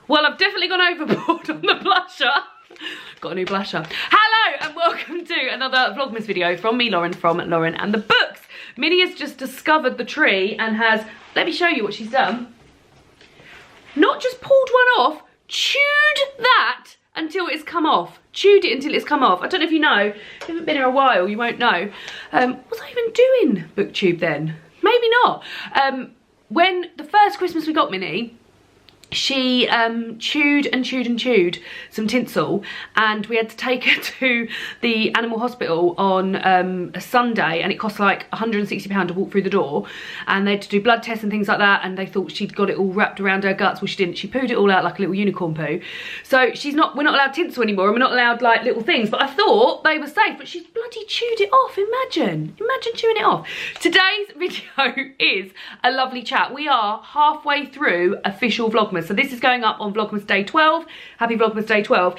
Well, I've definitely gone overboard on the blusher. Got a new blusher. Hello and welcome to another Vlogmas video from me, Lauren, from Lauren and the Books. Minnie has just discovered the tree and has, let me show you what she's done. Not just pulled one off, chewed that until it's come off. Chewed it until it's come off. I don't know if you know, if you haven't been here a while, you won't know. What was I even doing, booktube then? Maybe not. When the first Christmas we got Minnie, she chewed and chewed and chewed some tinsel, and we had to take her to the animal hospital on a Sunday, and it cost like £160 to walk through the door, and they had to do blood tests and things like that, and they thought she'd got it all wrapped around her guts. Well, she didn't. She pooed it all out like a little unicorn poo. So we're not allowed tinsel anymore, and we're not allowed like little things, but I thought they were safe, but she's bloody chewed it off. Imagine chewing it off. Today's video is a lovely chat. We are halfway through official Vlogmas. So this is going up on Vlogmas Day 12. Happy Vlogmas Day 12.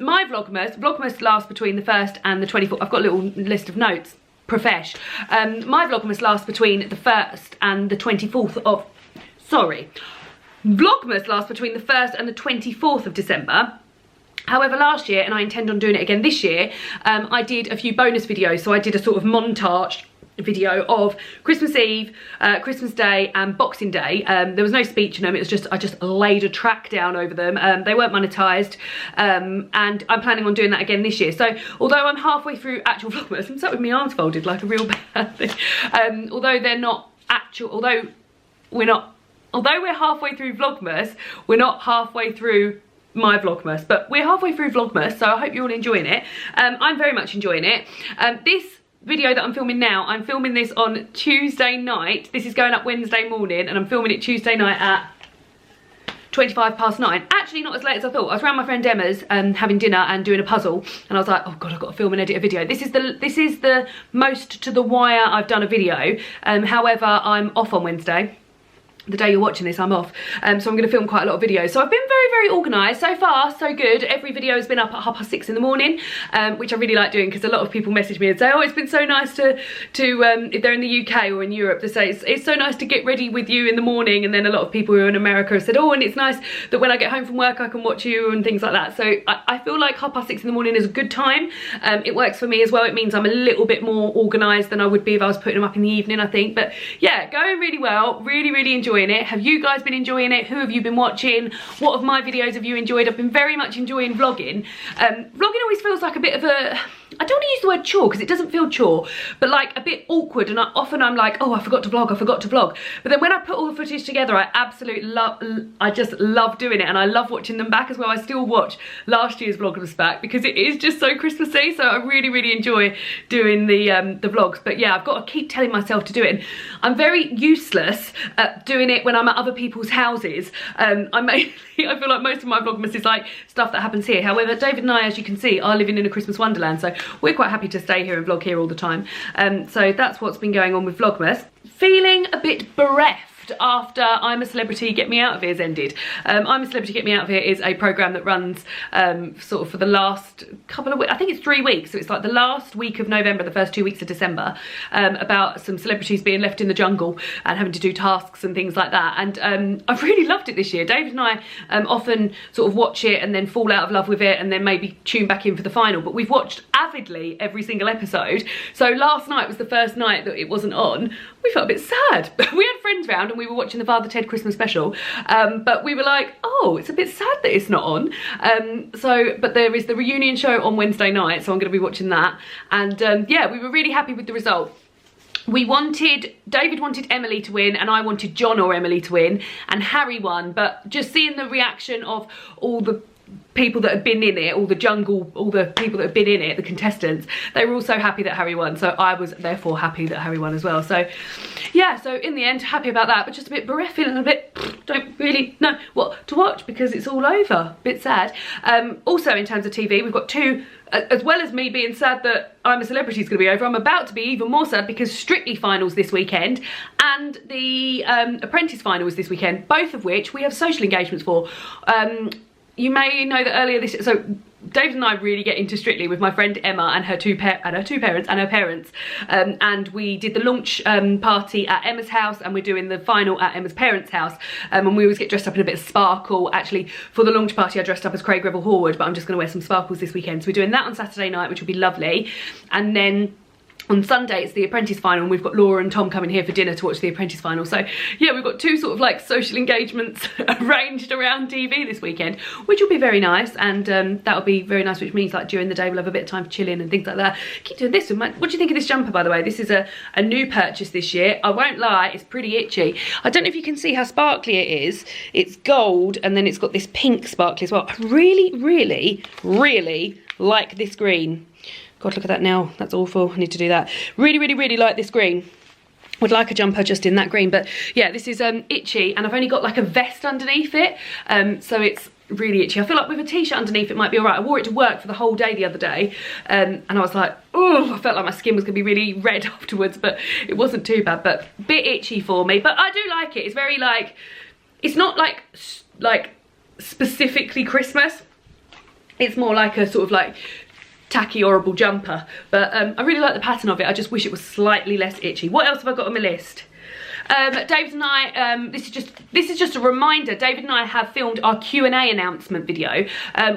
My Vlogmas lasts between the 1st and the 24th. I've got a little list of notes. Profesh. My Vlogmas lasts between the 1st and the 24th of... Sorry. Vlogmas lasts between the 1st and the 24th of December. However, last year, and I intend on doing it again this year, I did a few bonus videos. So I did a sort of montage video of Christmas Eve, Christmas Day and Boxing Day. There was no speech in them, it was just, I just laid a track down over them. They weren't monetized, and I'm planning on doing that again this year. So although I'm halfway through actual Vlogmas, I'm sat with my arms folded like a real bad thing. Although we're halfway through Vlogmas, we're not halfway through my Vlogmas, but we're halfway through Vlogmas, so I hope you're all enjoying it. I'm very much enjoying it. This video that I'm filming now, I'm filming this on Tuesday night. This is going up Wednesday morning, and I'm filming it Tuesday night at 9:25. Actually, not as late as I thought. I was around my friend Emma's having dinner and doing a puzzle, and I was like, oh god, I've got to film and edit a video. This is the most to the wire I've done a video. However, I'm off on Wednesday. The day you're watching this, I'm off, so I'm going to film quite a lot of videos. So I've been very organised. So far, so good. Every video has been up at 6:30 in the morning, which I really like doing, because a lot of people message me and say, oh, it's been so nice to if they're in the UK or in Europe, they say it's so nice to get ready with you in the morning. And then a lot of people who are in America have said, oh, and it's nice that when I get home from work I can watch you and things like that. So I feel like 6:30 in the morning is a good time. It works for me as well. It means I'm a little bit more organised than I would be if I was putting them up in the evening, I think. But yeah, going really well. Really enjoying it. Have you guys been enjoying it? Who have you been watching? What of my videos have you enjoyed? I've been very much enjoying vlogging. Vlogging always feels like a bit of a, I don't want to use the word chore because it doesn't feel chore, but like a bit awkward, and often I'm like, oh, I forgot to vlog. But then when I put all the footage together, I just love doing it, and I love watching them back as well. I still watch last year's Vlogmas back because it is just so Christmassy, so I really enjoy doing the vlogs. But yeah, I've got to keep telling myself to do it, and I'm very useless at doing it when I'm at other people's houses. I feel like most of my Vlogmas is like stuff that happens here. However, David and I, as you can see, are living in a Christmas wonderland, so we're quite happy to stay here and vlog here all the time. So that's what's been going on with Vlogmas. Feeling a bit bereft after I'm a Celebrity Get Me Out of Here's ended. I'm a Celebrity Get Me Out of Here is a programme that runs sort of for the last couple of weeks, I think it's 3 weeks, so it's like the last week of November, the first 2 weeks of December, about some celebrities being left in the jungle and having to do tasks and things like that. And I've really loved it this year. David and I often sort of watch it and then fall out of love with it and then maybe tune back in for the final, but we've watched avidly every single episode. So last night was the first night that it wasn't on. We felt a bit sad. We had friends round and we were watching the Father Ted Christmas special, but we were like, oh, it's a bit sad that it's not on. But there is the reunion show on Wednesday night, so I'm going to be watching that. And yeah, we were really happy with the result. David wanted Emily to win, and I wanted John or Emily to win, and Harry won. But just seeing the reaction of all the people that had been in it, all the people that had been in it, the contestants, they were all so happy that Harry won, so I was therefore happy that Harry won as well. So yeah, so in the end, happy about that, but just a bit bereft, feeling a bit, don't really know what to watch because it's all over. A bit sad. Also in terms of TV, we've got two, as well as me being sad that I'm a Celebrity is going to be over, I'm about to be even more sad because Strictly finals this weekend and the Apprentice final is this weekend, both of which we have social engagements for. You may know that earlier this year, so David and I really get into Strictly with my friend Emma and her two parents and her parents, and we did the launch party at Emma's house, and we're doing the final at Emma's parents' house, and we always get dressed up in a bit of sparkle. Actually, for the launch party I dressed up as Craig Revel Horwood, but I'm just going to wear some sparkles this weekend, so we're doing that on Saturday night, which will be lovely. And then on Sunday it's the Apprentice final, and we've got Laura and Tom coming here for dinner to watch the Apprentice final. So yeah, we've got two sort of like social engagements arranged around TV this weekend, which will be very nice, and that'll be very nice, which means like during the day we'll have a bit of time for chilling and things like that. Keep doing this. What do you think of this jumper, by the way? This is a new purchase this year. I won't lie, it's pretty itchy. I don't know if you can see how sparkly it is. It's gold, and then it's got this pink sparkly as well. I really, really, really like this green. God, look at that now. That's awful. I need to do that. Really, really, really like this green. Would like a jumper just in that green. But yeah, this is itchy, and I've only got like a vest underneath it. So it's really itchy. I feel like with a t-shirt underneath it might be all right. I wore it to work for the whole day the other day. And I was like, oh, I felt like my skin was going to be really red afterwards, but it wasn't too bad. But a bit itchy for me. But I do like it. It's very like, it's not like specifically Christmas. It's more like a sort of like tacky, horrible jumper, but I really like the pattern of it. I just wish it was slightly less itchy. What else have I got on my list? David and I, this is just a reminder, David and I have filmed our Q&A announcement video.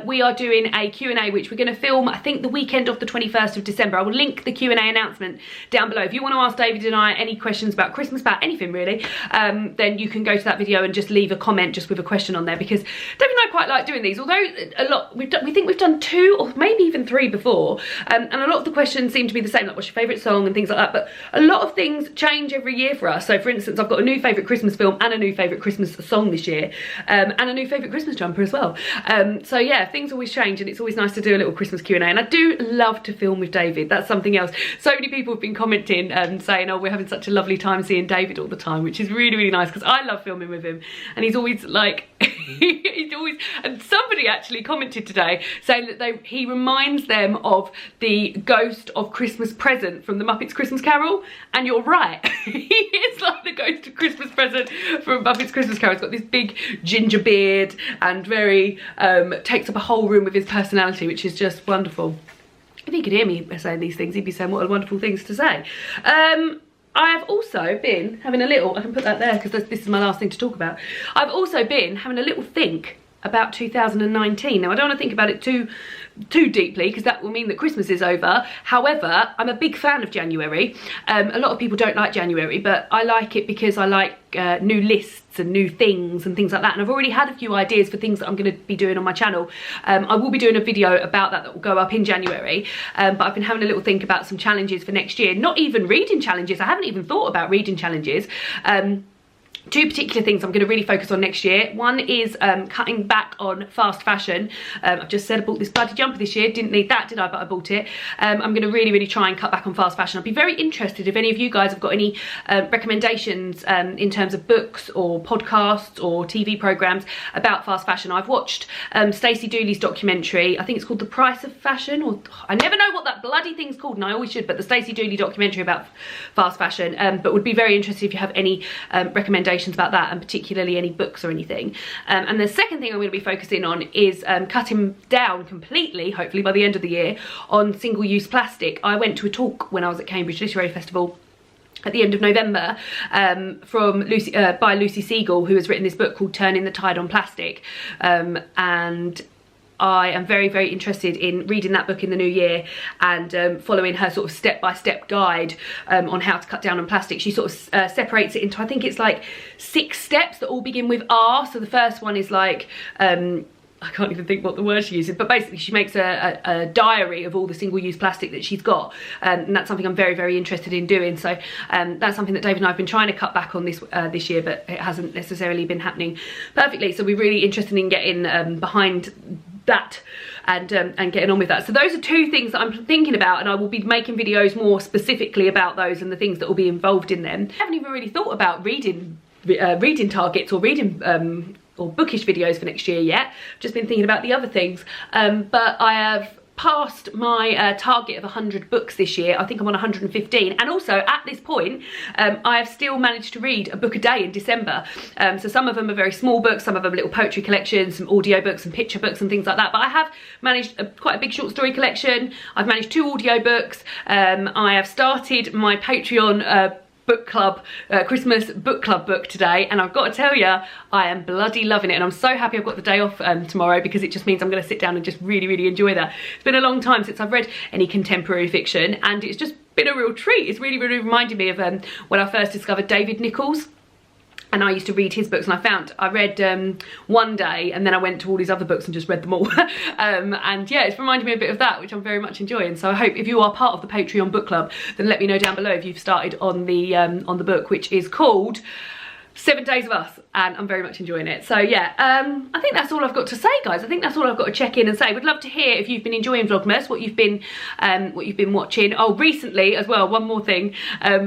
We are doing a Q&A which we're going to film, I think, the weekend of the 21st of December. I will link the Q&A announcement down below. If you want to ask David and I any questions about Christmas, about anything really, then you can go to that video and just leave a comment just with a question on there, because David and I quite like doing these. Although a lot, we think we've done 2 or maybe even 3 before, and a lot of the questions seem to be the same, like what's your favourite song and things like that, but a lot of things change every year for us. So for instance, I've got a new favourite Christmas film and a new favourite Christmas song this year, and a new favourite Christmas jumper as well. So yeah, things always change, and it's always nice to do a little Christmas Q&A, and I do love to film with David. That's something else. So many people have been commenting and saying, oh, we're having such a lovely time seeing David all the time, which is really, really nice, because I love filming with him, and he's always like he's always, and somebody actually commented today saying that he reminds them of the ghost of Christmas Present from the Muppets Christmas Carol, and you're right. He is like the ghost of Christmas Present from Muppets Christmas Carol. He's got this big ginger beard and very takes up a whole room with his personality, which is just wonderful. If he could hear me saying these things, he'd be saying what wonderful things to say. I have also been having a little, I can put that there because this is my last thing to talk about. I've also been having a little think about 2019. Now, I don't want to think about it too deeply, because that will mean that Christmas is over. However, I'm a big fan of January. A lot of people don't like January, but I like it because I like new lists and new things and things like that, and I've already had a few ideas for things that I'm going to be doing on my channel. I will be doing a video about that will go up in January, but I've been having a little think about some challenges for next year. Not even reading challenges. I haven't even thought about reading challenges. 2 particular things I'm going to really focus on next year. One is cutting back on fast fashion. I've just said I bought this bloody jumper this year. Didn't need that, did I? But I bought it. I'm going to really, really try and cut back on fast fashion. I'd be very interested if any of you guys have got any recommendations in terms of books or podcasts or TV programmes about fast fashion. I've watched Stacey Dooley's documentary. I think it's called The Price of Fashion, or I never know what that bloody thing's called, and I always should, but the Stacey Dooley documentary about fast fashion. But would be very interested if you have any recommendations about that, and particularly any books or anything. And the second thing I'm going to be focusing on is cutting down completely, hopefully by the end of the year, on single-use plastic. I went to a talk when I was at Cambridge Literary Festival at the end of November from by Lucy Siegel, who has written this book called Turning the Tide on Plastic, and I am very, very interested in reading that book in the new year and following her sort of step-by-step guide on how to cut down on plastic. She sort of separates it into, I think it's like 6 steps that all begin with R. So the first one is like, I can't even think what the word she uses, but basically she makes a diary of all the single-use plastic that she's got, and that's something I'm very, very interested in doing. So that's something that David and I have been trying to cut back on this year, but it hasn't necessarily been happening perfectly. So we're really interested in getting behind that and getting on with that. So those are 2 things that I'm thinking about, and I will be making videos more specifically about those and the things that will be involved in them. I haven't even really thought about reading targets or reading or bookish videos for next year yet. I've just been thinking about the other things, but I have passed my target of 100 books this year. I think I'm on 115, and also at this point I have still managed to read a book a day in December. So some of them are very small books, some of them are little poetry collections, some audio books and picture books and things like that, but I have managed quite a big short story collection. I've managed 2 audio books. I have started my Patreon book club, Christmas book club book today, and I've got to tell you, I am bloody loving it, and I'm so happy I've got the day off tomorrow, because it just means I'm going to sit down and just really enjoy that. It's been a long time since I've read any contemporary fiction, and it's just been a real treat. It's really reminded me of when I first discovered David Nicholls. And I used to read his books, and I read one day, and then I went to all these other books and just read them all. And yeah, it's reminded me a bit of that, which I'm very much enjoying. So I hope if you are part of the Patreon book club, then let me know down below if you've started on the book, which is called 7 Days of Us, and I'm very much enjoying it. So yeah, I think that's all I've got to say, guys. I think that's all I've got to check in and say. Would love to hear if you've been enjoying Vlogmas, what you've been watching. Oh, recently as well, one more thing,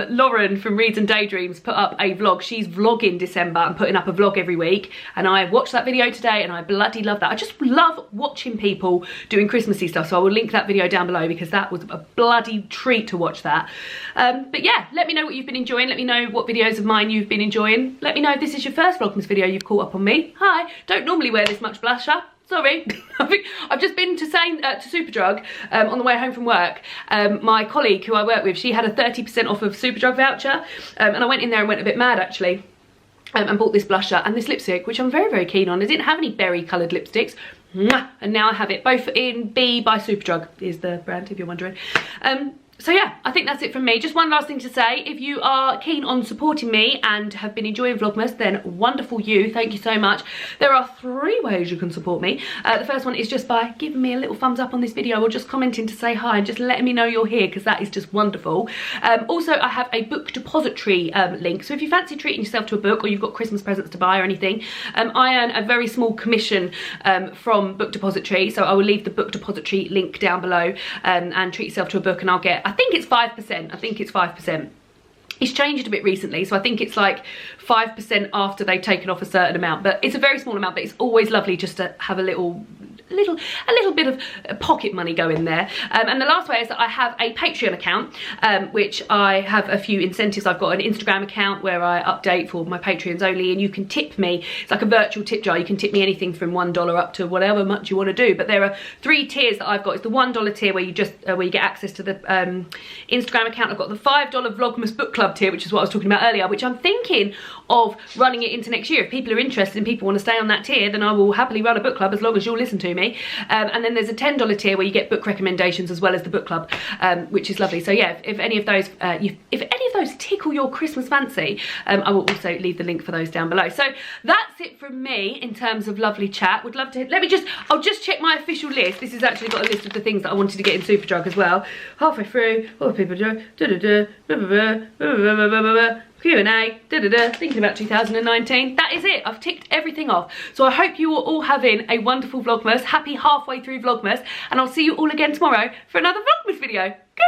Lauren from Reads and Daydreams put up a vlog. She's vlogging December and putting up a vlog every week, and I watched that video today, and I bloody love that. I just love watching people doing Christmassy stuff, so I will link that video down below, because that was a bloody treat to watch that. But yeah, let me know what you've been enjoying. Let me know what videos of mine you've been enjoying. Let me know if this is your first Vlogmas video you've caught up on me. Hi, don't normally wear this much blusher. Sorry. I've just been to Superdrug on the way home from work. My colleague who I work with, she had a 30% off of Superdrug voucher, and I went in there and went a bit mad actually. And bought this blusher and this lipstick, which I'm very keen on. I didn't have any berry coloured lipsticks, and now I have it, both in B by Superdrug is the brand, if you're wondering. So yeah, I think that's it from me. Just one last thing to say. If you are keen on supporting me and have been enjoying Vlogmas, then wonderful you. Thank you so much. There are 3 ways you can support me. The first one is just by giving me a little thumbs up on this video, or just commenting to say hi and just letting me know you're here, because that is just wonderful. Also, I have a book depository link. So if you fancy treating yourself to a book, or you've got Christmas presents to buy or anything, I earn a very small commission from Book Depository. So I will leave the Book Depository link down below, and treat yourself to a book, and I'll get, I think it's 5%. I think it's 5%. It's changed a bit recently, so I think it's like 5% after they've taken off a certain amount, but it's a very small amount, but it's always lovely just to have a little bit of pocket money go in there. And the last way is that I have a Patreon account, which I have a few incentives. I've got an Instagram account where I update for my Patreons only, and you can tip me. It's like a virtual tip jar. You can tip me anything from $1 up to whatever much you want to do, but there are 3 tiers that I've got. It's the $1 tier where you just where you get access to the Instagram account. I've got the $5 Vlogmas book club tier, which is what I was talking about earlier, which I'm thinking of running it into next year. If people are interested and people want to stay on that tier, then I will happily run a book club as long as you'll listen to me. And then there's a $10 tier where you get book recommendations as well as the book club, which is lovely. So yeah, if any of those tickle your Christmas fancy, I will also leave the link for those down below. So that's it from me in terms of lovely chat. Would love to, I'll just check my official list. This has actually got a list of the things that I wanted to get in Superdrug as well. Halfway through, what people do, Q&A, thinking about 2019. That is it. I've ticked everything off. So I hope you are all having a wonderful Vlogmas. Happy halfway through Vlogmas. And I'll see you all again tomorrow for another Vlogmas video. Good.